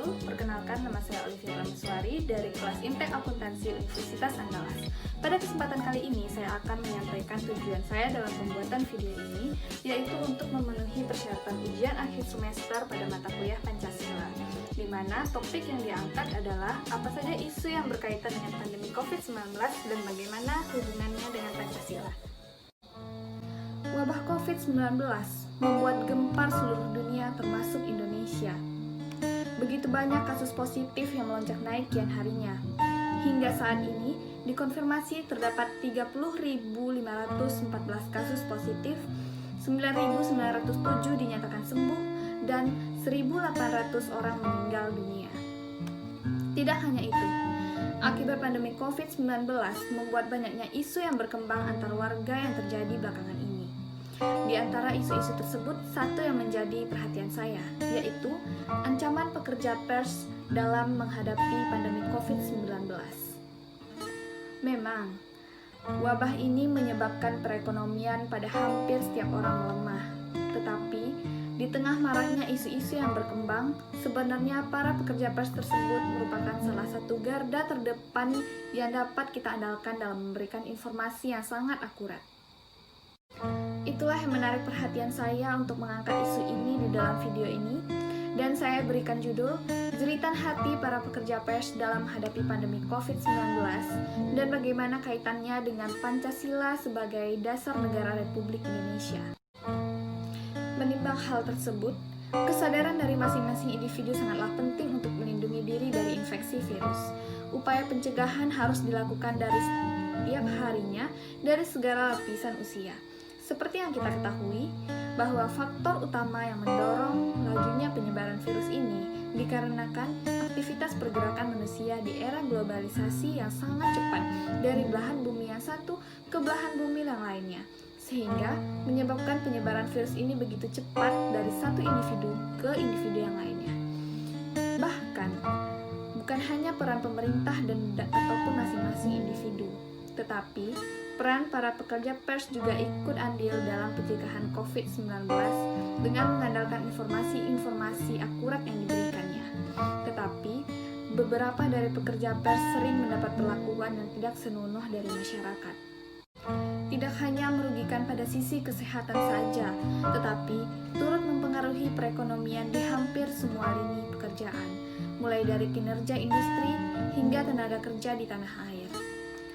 wabarakatuh. Perkenalkan, nama saya Olivia Prameswari dari kelas Intek Akuntansi Universitas Andalas. Pada kesempatan kali ini, saya akan menyampaikan tujuan saya dalam pembuatan video ini, yaitu untuk memenuhi persyaratan ujian akhir semester pada mata kuliah Pancasila, di mana topik yang diangkat adalah apa saja isu yang berkaitan dengan pandemi COVID-19 dan bagaimana hubungannya dengan Pancasila. Wabah COVID-19 membuat gempar seluruh dunia termasuk Indonesia. Begitu banyak kasus positif yang melonjak naik kian harinya. Hingga saat ini dikonfirmasi terdapat 30.514 kasus positif, 9.907 dinyatakan sembuh, dan 1.800 orang meninggal dunia. Tidak hanya itu, akibat pandemi COVID-19 membuat banyaknya isu yang berkembang antar warga yang terjadi belakangan ini. Di antara isu-isu tersebut, satu yang menjadi perhatian saya, yaitu ancaman pekerja pers dalam menghadapi pandemi COVID-19. Memang, wabah ini menyebabkan perekonomian pada hampir setiap orang melemah. Tetapi, di tengah maraknya isu-isu yang berkembang, sebenarnya para pekerja pers tersebut merupakan salah satu garda terdepan yang dapat kita andalkan dalam memberikan informasi yang sangat akurat. Itulah yang menarik perhatian saya untuk mengangkat isu ini di dalam video ini, dan saya berikan judul Jeritan Hati Para Pekerja Pers Dalam Menghadapi Pandemi COVID-19 dan bagaimana kaitannya dengan Pancasila sebagai dasar negara Republik Indonesia. Menimbang hal tersebut, kesadaran dari masing-masing individu sangatlah penting untuk melindungi diri dari infeksi virus. Upaya pencegahan harus dilakukan dari setiap harinya dari segala lapisan usia. Seperti yang kita ketahui, bahwa faktor utama yang mendorong lajunya penyebaran virus ini dikarenakan aktivitas pergerakan manusia di era globalisasi yang sangat cepat dari belahan bumi yang satu ke belahan bumi yang lainnya, sehingga menyebabkan penyebaran virus ini begitu cepat dari satu individu ke individu yang lainnya. Bahkan, bukan hanya peran pemerintah ataupun masing-masing individu, tetapi peran para pekerja pers juga ikut andil dalam pencegahan COVID-19 dengan mengandalkan informasi-informasi akurat yang diberikannya. Tetapi, beberapa dari pekerja pers sering mendapat perlakuan yang tidak senonoh dari masyarakat. Tidak hanya merugikan pada sisi kesehatan saja, tetapi turut mempengaruhi perekonomian di hampir semua lini pekerjaan, mulai dari kinerja industri hingga tenaga kerja di tanah air.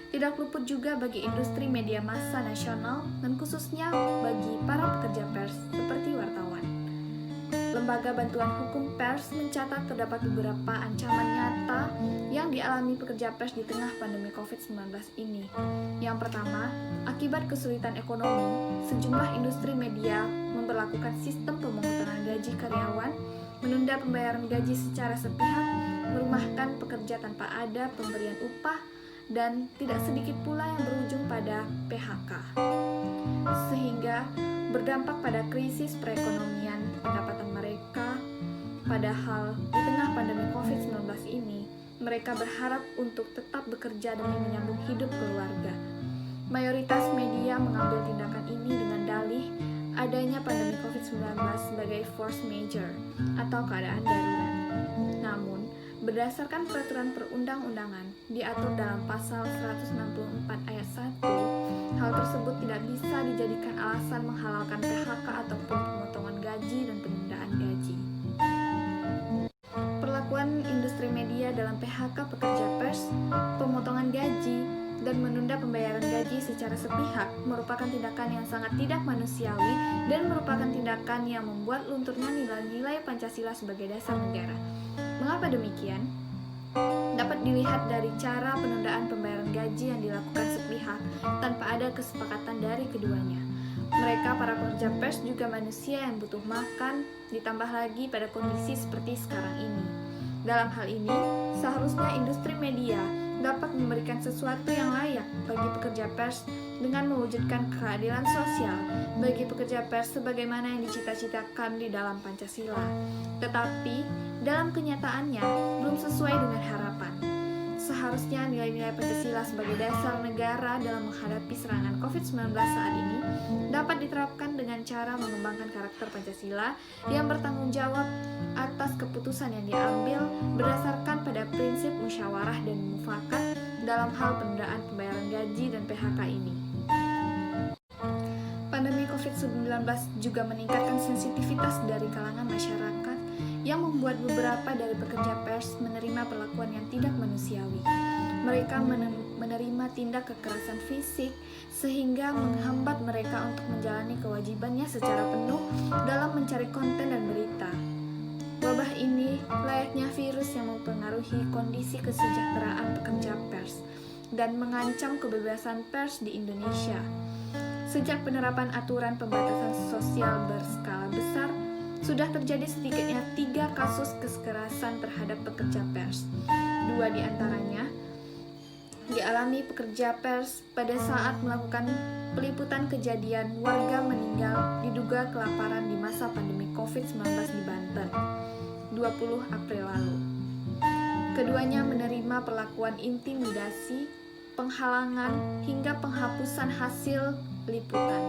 Tidak luput juga bagi industri media massa nasional dan khususnya bagi para pekerja pers seperti wartawan. Lembaga Bantuan Hukum Pers mencatat terdapat beberapa ancaman nyata yang dialami pekerja pers di tengah pandemi COVID-19 ini. Yang pertama, akibat kesulitan ekonomi, sejumlah industri media memberlakukan sistem pemotongan gaji karyawan, menunda pembayaran gaji secara sepihak, merumahkan pekerja tanpa ada pemberian upah, dan tidak sedikit pula yang berujung pada PHK, sehingga berdampak pada krisis perekonomian pendapatan mereka. Padahal di tengah pandemi COVID-19 ini, mereka berharap untuk tetap bekerja demi menyambung hidup keluarga. Mayoritas media mengambil tindakan ini dengan dalih adanya pandemi COVID-19 sebagai force majeure atau keadaan darurat. Namun, berdasarkan peraturan perundang-undangan diatur dalam pasal 164 ayat 1, hal tersebut tidak bisa dijadikan alasan menghalalkan PHK ataupun pemotongan gaji dan penundaan gaji. Perlakuan industri media dalam PHK pekerja pers, pemotongan gaji, dan menunda pembayaran gaji secara sepihak merupakan tindakan yang sangat tidak manusiawi dan merupakan tindakan yang membuat lunturnya nilai-nilai Pancasila sebagai dasar negara. Mengapa demikian? Dapat dilihat dari cara penundaan pembayaran gaji yang dilakukan sepihak tanpa ada kesepakatan dari keduanya. Mereka, para pekerja pers, juga manusia yang butuh makan, ditambah lagi pada kondisi seperti sekarang ini. Dalam hal ini, seharusnya industri media dapat memberikan sesuatu yang layak bagi pekerja pers dengan mewujudkan keadilan sosial bagi pekerja pers sebagaimana yang dicita-citakan di dalam Pancasila. Tetapi, dalam kenyataannya belum sesuai dengan harapan. Seharusnya nilai-nilai Pancasila sebagai dasar negara dalam menghadapi serangan COVID-19 saat ini dapat diterapkan dengan cara mengembangkan karakter Pancasila yang bertanggung jawab atas keputusan keputusan yang diambil berdasarkan pada prinsip musyawarah dan mufakat dalam hal penundaan pembayaran gaji dan PHK ini. Pandemi COVID-19 juga meningkatkan sensitivitas dari kalangan masyarakat yang membuat beberapa dari pekerja pers menerima perlakuan yang tidak manusiawi. Mereka menerima tindak kekerasan fisik sehingga menghambat mereka untuk menjalani kewajibannya secara penuh dalam mencari konten dan berita. Wabah ini layaknya virus yang mempengaruhi kondisi kesejahteraan pekerja pers dan mengancam kebebasan pers di Indonesia. Sejak penerapan aturan pembatasan sosial berskala besar, sudah terjadi sedikitnya 3 kasus kekerasan terhadap pekerja pers. 2 diantaranya dialami pekerja pers pada saat melakukan peliputan kejadian warga meninggal diduga kelaparan di masa pandemi COVID-19 di Banten, 20 April lalu. Keduanya menerima perlakuan intimidasi, penghalangan, hingga penghapusan hasil liputan.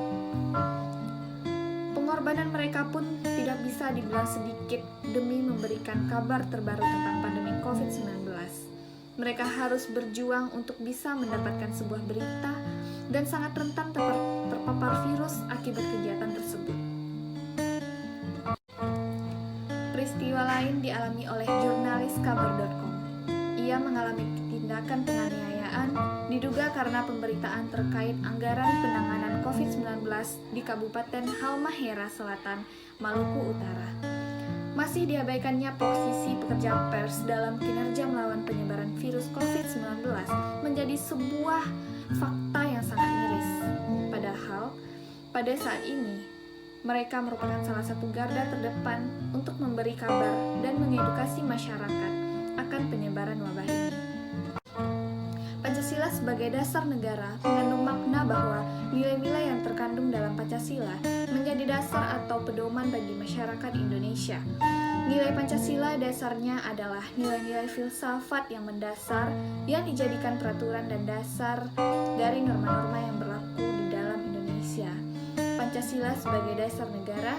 Pengorbanan mereka pun tidak bisa dibilang sedikit demi memberikan kabar terbaru tentang pandemi COVID-19. Mereka harus berjuang untuk bisa mendapatkan sebuah berita dan sangat rentan terpapar virus akibat kegiatan tersebut. Peristiwa lain dialami oleh jurnalis kabar.com. Ia mengalami tindakan penganiayaan diduga karena pemberitaan terkait anggaran penanganan COVID-19 di Kabupaten Halmahera Selatan, Maluku Utara. Masih diabaikannya posisi pekerja pers dalam kinerja melawan penyebaran virus COVID-19 menjadi sebuah fakta yang sangat miris. Padahal, pada saat ini, mereka merupakan salah satu garda terdepan untuk memberi kabar dan mengedukasi masyarakat akan penyebaran wabah ini. Pancasila sebagai dasar negara mengandung makna bahwa nilai-nilai yang terkandung dalam Pancasila menjadi dasar atau pedoman bagi masyarakat Indonesia. Nilai Pancasila dasarnya adalah nilai-nilai filsafat yang mendasar yang dijadikan peraturan dan dasar dari norma-norma yang berlaku di dalam Indonesia. Pancasila sebagai dasar negara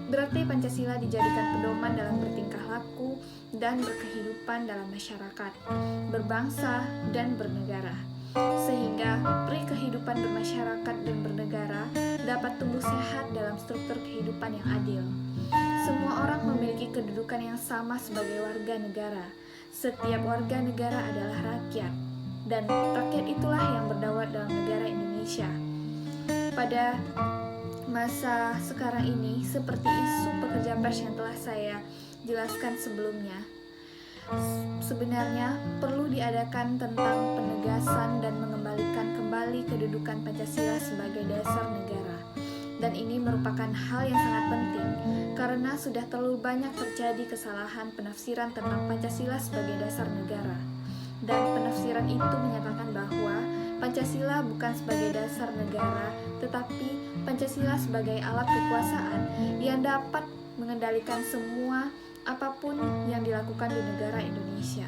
berarti Pancasila dijadikan pedoman dalam bertingkah laku dan berkehidupan dalam masyarakat, berbangsa, dan bernegara, sehingga peri kehidupan bermasyarakat dan bernegara dapat tumbuh sehat dalam struktur kehidupan yang adil. Semua orang memiliki kedudukan yang sama sebagai warga negara. Setiap warga negara adalah rakyat, dan rakyat itulah yang berdaulat dalam negara Indonesia. Pada masa sekarang ini, seperti isu pekerja pers yang telah saya jelaskan sebelumnya, sebenarnya perlu diadakan tentang penegasan dan mengembalikan kembali kedudukan Pancasila sebagai dasar negara. Dan ini merupakan hal yang sangat penting karena sudah terlalu banyak terjadi kesalahan penafsiran tentang Pancasila sebagai dasar negara. Dan penafsiran itu menyatakan bahwa Pancasila bukan sebagai dasar negara, tetapi Pancasila sebagai alat kekuasaan yang dapat mengendalikan semua apapun yang dilakukan di negara Indonesia.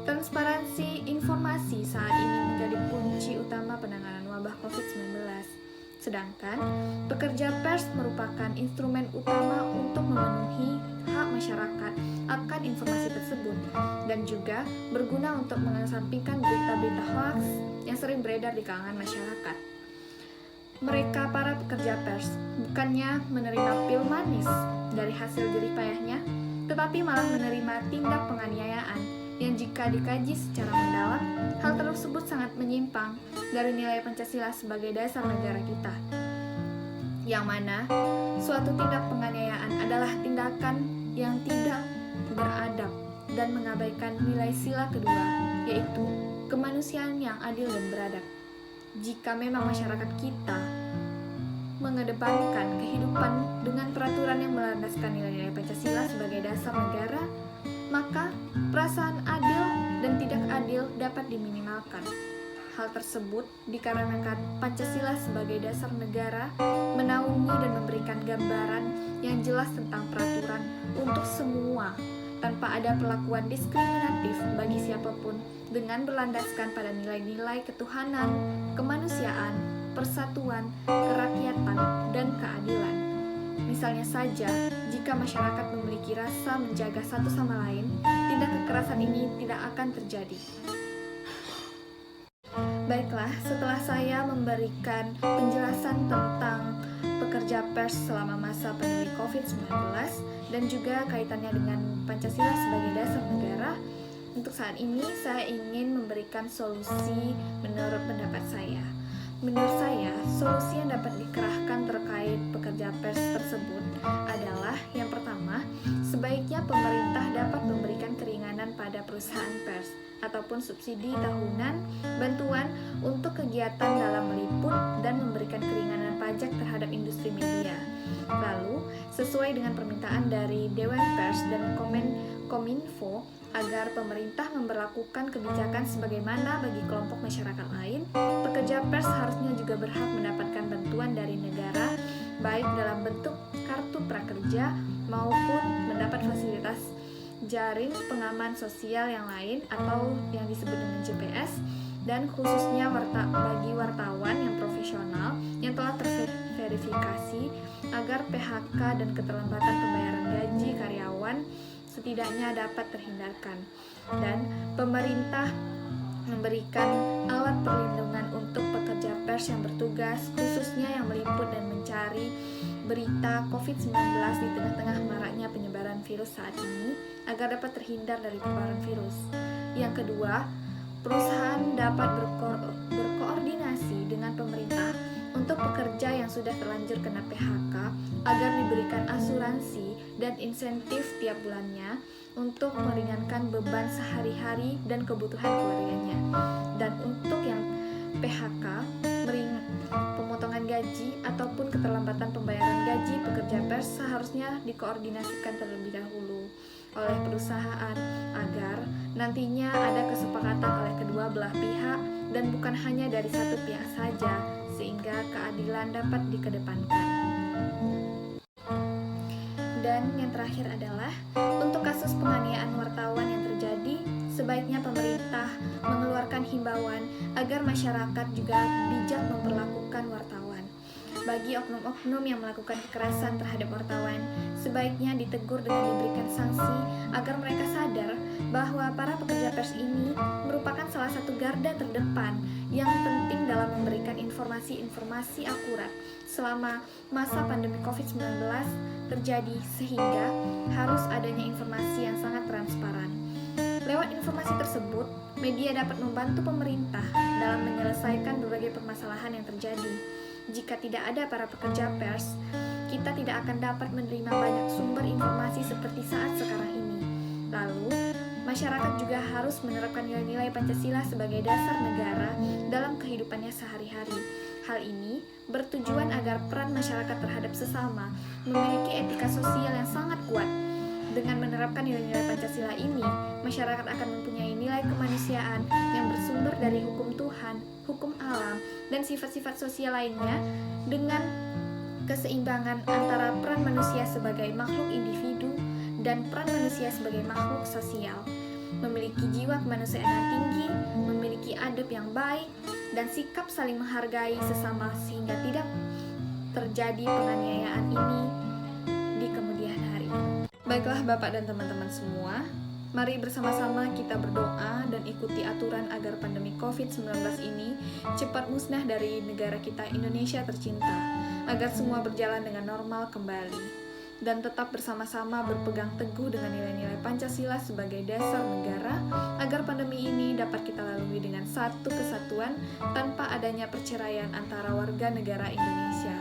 Transparansi informasi saat ini menjadi kunci utama penanganan wabah COVID-19. Sedangkan pekerja pers merupakan instrumen utama untuk memenuhi hak masyarakat akan informasi tersebut dan juga berguna untuk mengesampingkan berita-berita hoax yang sering beredar di kalangan masyarakat. Mereka para pekerja pers bukannya menerima pil manis dari hasil jerih payahnya, tetapi malah menerima tindak penganiayaan yang jika dikaji secara mendalam, hal tersebut sangat menyimpang dari nilai Pancasila sebagai dasar negara kita. Yang mana, suatu tindak penganiayaan adalah tindakan yang tidak beradab dan mengabaikan nilai sila kedua, yaitu kemanusiaan yang adil dan beradab. Jika memang masyarakat kita mengedepankan kehidupan dengan peraturan yang melandaskan nilai-nilai Pancasila sebagai dasar negara, maka perasaan adil dan tidak adil dapat diminimalkan. Hal tersebut dikarenakan Pancasila sebagai dasar negara menaungi dan memberikan gambaran yang jelas tentang peraturan untuk semua tanpa ada perlakuan diskriminatif bagi siapapun dengan berlandaskan pada nilai-nilai ketuhanan, kemanusiaan, persatuan, kerakyatan, dan keadilan. Misalnya saja, jika masyarakat memiliki rasa menjaga satu sama lain, tindak kekerasan ini tidak akan terjadi. Baiklah, setelah saya memberikan penjelasan tentang pekerja pers selama masa pandemi COVID-19 dan juga kaitannya dengan Pancasila sebagai dasar negara, untuk saat ini saya ingin memberikan solusi menurut pendapat saya. Menurut saya, solusi yang dapat dikerahkan terkait pekerja pers tersebut adalah yang pertama, sebaiknya pemerintah dapat memberikan keringanan pada perusahaan pers ataupun subsidi tahunan, bantuan untuk kegiatan dalam meliput dan memberikan keringanan pajak terhadap industri media. Lalu, sesuai dengan permintaan dari Dewan Pers dan Kominfo, agar pemerintah memberlakukan kebijakan sebagaimana bagi kelompok masyarakat lain, pekerja pers harusnya juga berhak mendapatkan bantuan dari negara, baik dalam bentuk kartu prakerja maupun mendapat fasilitas jaring pengaman sosial yang lain atau yang disebut dengan JPS, dan khususnya bagi wartawan yang profesional yang telah terverifikasi agar PHK dan keterlambatan pembayaran gaji karyawan setidaknya dapat terhindarkan. Dan pemerintah memberikan alat perlindungan untuk pekerja pers yang bertugas, khususnya yang meliput dan mencari berita COVID-19 di tengah-tengah maraknya penyebaran virus saat ini, agar dapat terhindar dari penyebaran virus. Yang kedua, perusahaan dapat berkoordinasi dengan pemerintah untuk pekerja yang sudah terlanjur kena PHK agar diberikan asuransi dan insentif tiap bulannya untuk meringankan beban sehari-hari dan kebutuhan keluarganya. Dan untuk yang PHK, pemotongan gaji ataupun keterlambatan pembayaran gaji pekerja pers seharusnya dikoordinasikan terlebih dahulu oleh perusahaan agar nantinya ada kesepakatan oleh kedua belah pihak dan bukan hanya dari satu pihak saja, sehingga keadilan dapat dikedepankan. Dan yang terakhir adalah untuk kasus penganiayaan wartawan yang terjadi, sebaiknya pemerintah mengeluarkan himbauan agar masyarakat juga bijak memperlakukan wartawan. Bagi oknum-oknum yang melakukan kekerasan terhadap wartawan, sebaiknya ditegur dengan diberikan sanksi agar mereka sadar bahwa para pekerja pers ini merupakan salah satu garda terdepan yang penting dalam memberikan informasi-informasi akurat selama masa pandemi COVID-19 terjadi, sehingga harus adanya informasi yang sangat transparan. Lewat informasi tersebut, media dapat membantu pemerintah dalam menyelesaikan berbagai permasalahan yang terjadi. Jika tidak ada para pekerja pers, kita tidak akan dapat menerima banyak sumber informasi seperti saat sekarang ini. Lalu, masyarakat juga harus menerapkan nilai-nilai Pancasila sebagai dasar negara dalam kehidupannya sehari-hari. Hal ini bertujuan agar peran masyarakat terhadap sesama memiliki etika sosial yang sangat kuat. Dengan menerapkan nilai-nilai Pancasila ini, masyarakat akan mempunyai nilai kemanusiaan yang bersumber dari hukum Tuhan, hukum alam, dan sifat-sifat sosial lainnya, dengan keseimbangan antara peran manusia sebagai makhluk individu dan peran manusia sebagai makhluk sosial, memiliki jiwa kemanusiaan yang tinggi, memiliki adab yang baik, dan sikap saling menghargai sesama sehingga tidak terjadi penganiayaan ini di kemudian hari. Baiklah Bapak dan teman-teman semua, mari bersama-sama kita berdoa dan ikuti aturan agar pandemi COVID-19 ini cepat musnah dari negara kita Indonesia tercinta, agar semua berjalan dengan normal kembali. Dan tetap bersama-sama berpegang teguh dengan nilai-nilai Pancasila sebagai dasar negara, agar pandemi ini dapat kita lalui dengan satu kesatuan tanpa adanya perceraian antara warga negara Indonesia.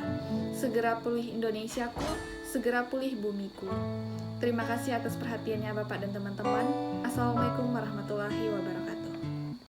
Segera pulih Indonesiaku, segera pulih bumiku. Terima kasih atas perhatiannya Bapak dan teman-teman. Assalamualaikum warahmatullahi wabarakatuh.